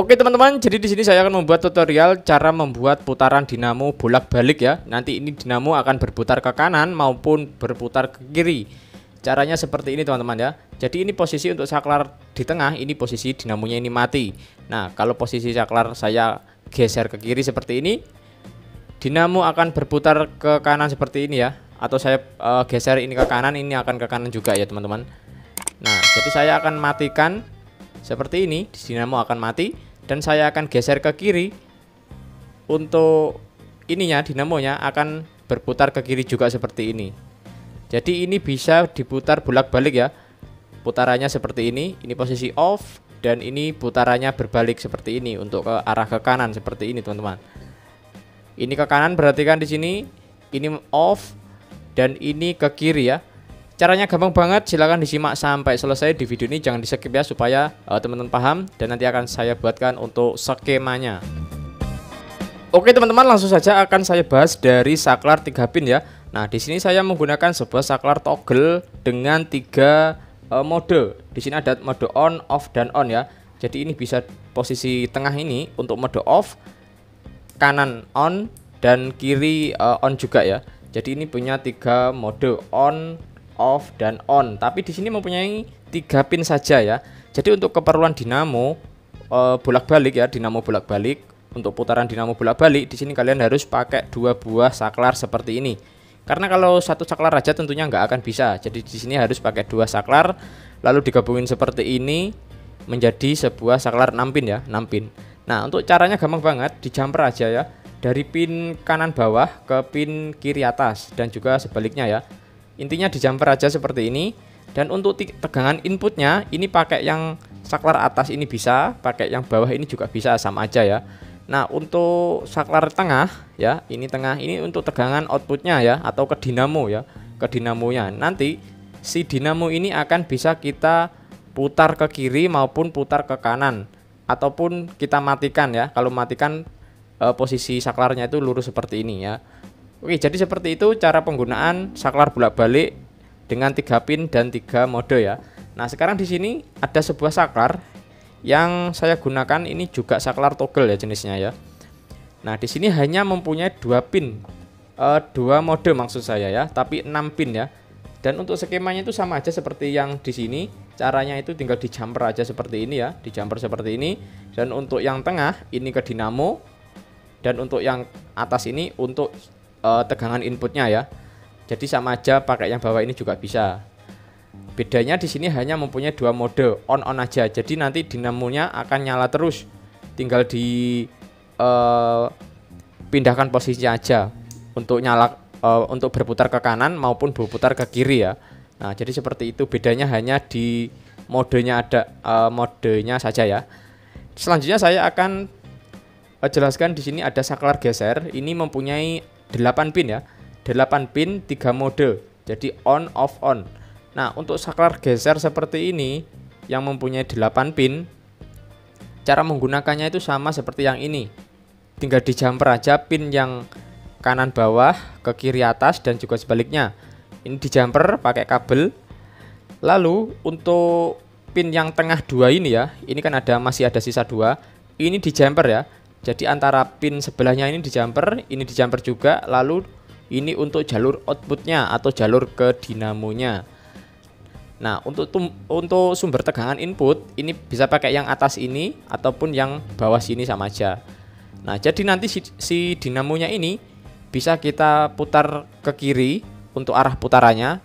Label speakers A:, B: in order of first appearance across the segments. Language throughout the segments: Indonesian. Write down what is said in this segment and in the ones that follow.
A: Oke teman-teman, jadi di sini saya akan membuat tutorial cara membuat putaran dinamo bolak-balik ya. Nanti ini dinamo akan berputar ke kanan maupun berputar ke kiri. Caranya seperti ini teman-teman ya. Jadi ini posisi untuk saklar di tengah, ini posisi dinamonya ini mati. Nah, kalau posisi saklar saya geser ke kiri seperti ini, dinamo akan berputar ke kanan seperti ini ya. Atau saya geser ini ke kanan, ini akan ke kanan juga ya teman-teman. Nah, jadi saya akan matikan seperti ini, dinamo akan mati, dan saya akan geser ke kiri. Untuk ininya, dinamonya akan berputar ke kiri juga seperti ini. Jadi ini bisa diputar bolak-balik ya. Putarannya seperti ini posisi off, dan ini putarannya berbalik seperti ini untuk ke arah ke kanan seperti ini teman-teman. Ini ke kanan berarti kan di sini ini off, dan ini ke kiri ya. Caranya gampang banget, silahkan disimak sampai selesai di video ini, jangan di skip ya supaya teman-teman paham, dan nanti akan saya buatkan untuk skemanya. Oke teman-teman, langsung saja akan saya bahas dari saklar 3 pin ya. Nah, di sini saya menggunakan sebuah saklar toggle dengan 3 mode. Di sini ada mode on, off, dan on ya. Jadi ini bisa posisi tengah ini untuk mode off, kanan on, dan kiri on juga ya. Jadi ini punya 3 mode on, off, dan on. Tapi di sini mempunyai 3 pin saja ya. Jadi untuk keperluan dinamo bolak-balik ya, dinamo bolak-balik, untuk putaran dinamo bolak-balik di sini kalian harus pakai 2 buah saklar seperti ini. Karena kalau satu saklar aja tentunya nggak akan bisa. Jadi di sini harus pakai 2 saklar, lalu digabungin seperti ini menjadi sebuah saklar 6 pin ya, 6 pin. Nah, untuk caranya gampang banget, dijumper aja ya. Dari pin kanan bawah ke pin kiri atas, dan juga sebaliknya ya. Intinya dijumper aja seperti ini. Dan untuk tegangan inputnya ini pakai yang saklar atas ini bisa, pakai yang bawah ini juga bisa, sama aja ya. Nah, untuk saklar tengah ya, ini tengah, ini untuk tegangan outputnya ya, atau ke dinamo ya, ke dinamonya. Nanti si dinamo ini akan bisa kita putar ke kiri maupun putar ke kanan, ataupun kita matikan ya. Kalau matikan posisi saklarnya itu lurus seperti ini ya. Oke, jadi seperti itu cara penggunaan saklar bolak-balik dengan 3 pin dan 3 mode ya. Nah, sekarang di sini ada sebuah saklar yang saya gunakan, ini juga saklar toggle ya jenisnya ya. Nah, di sini hanya mempunyai 2 pin, 2 mode maksud saya ya, tapi 6 pin ya. Dan untuk skemanya itu sama aja seperti yang di sini. Caranya itu tinggal dijumper aja seperti ini ya, dijumper seperti ini. Dan untuk yang tengah ini ke dinamo, dan untuk yang atas ini untuk tegangan inputnya ya. Jadi sama aja, pakai yang bawah ini juga bisa. Bedanya di sini hanya mempunyai 2 mode, on aja. Jadi nanti dinamonya akan nyala terus. Tinggal di pindahkan posisi aja untuk nyala, untuk berputar ke kanan maupun berputar ke kiri ya. Nah, jadi seperti itu, bedanya hanya di modenya, ada modenya saja ya. Selanjutnya saya akan jelaskan di sini ada saklar geser. Ini mempunyai 8 pin ya, 8 pin 3 mode, jadi on, off, on. Nah, untuk saklar geser seperti ini yang mempunyai 8 pin, cara menggunakannya itu sama seperti yang ini. Tinggal dijumper aja pin yang kanan bawah ke kiri atas, dan juga sebaliknya. Ini dijumper pakai kabel. Lalu untuk pin yang tengah 2 ini ya, ini kan masih ada sisa 2, ini dijumper ya. Jadi antara pin sebelahnya ini dijumper juga. Lalu ini untuk jalur outputnya atau jalur ke dinamonya. Nah, untuk sumber tegangan input ini bisa pakai yang atas ini ataupun yang bawah sini, sama aja. Nah, jadi nanti si dinamonya ini bisa kita putar ke kiri untuk arah putarannya,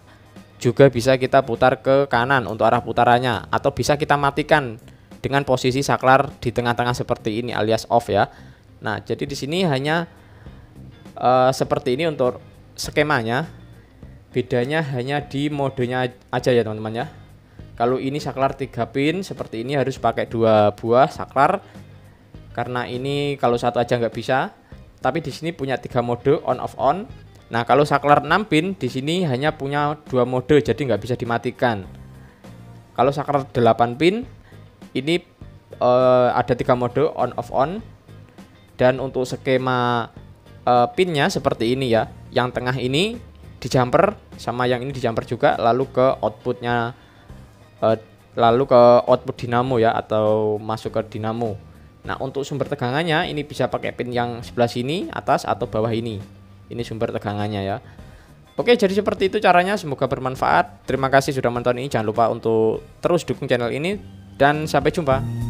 A: juga bisa kita putar ke kanan untuk arah putarannya, atau bisa kita matikan dengan posisi saklar di tengah-tengah seperti ini alias off ya. Nah, jadi di sini hanya seperti ini untuk skemanya. Bedanya hanya di modenya aja ya teman-teman ya. Kalau ini saklar 3 pin seperti ini harus pakai 2 buah saklar, karena ini kalau satu aja nggak bisa. Tapi di sini punya 3 mode, on, off, on. Nah, kalau saklar 6 pin di sini hanya punya 2 mode, jadi nggak bisa dimatikan. Kalau saklar 8 pin ini ada 3 mode, on, off, on. Dan untuk skema pinnya seperti ini ya. Yang tengah ini dijumper, sama yang ini dijumper juga, lalu ke outputnya, lalu ke output dinamo ya, atau masuk ke dinamo. Nah, untuk sumber tegangannya ini bisa pakai pin yang sebelah sini, atas atau bawah ini. Ini sumber tegangannya ya. Oke, jadi seperti itu caranya, semoga bermanfaat. Terima kasih sudah menonton ini. Jangan lupa untuk terus dukung channel ini dan sampai jumpa.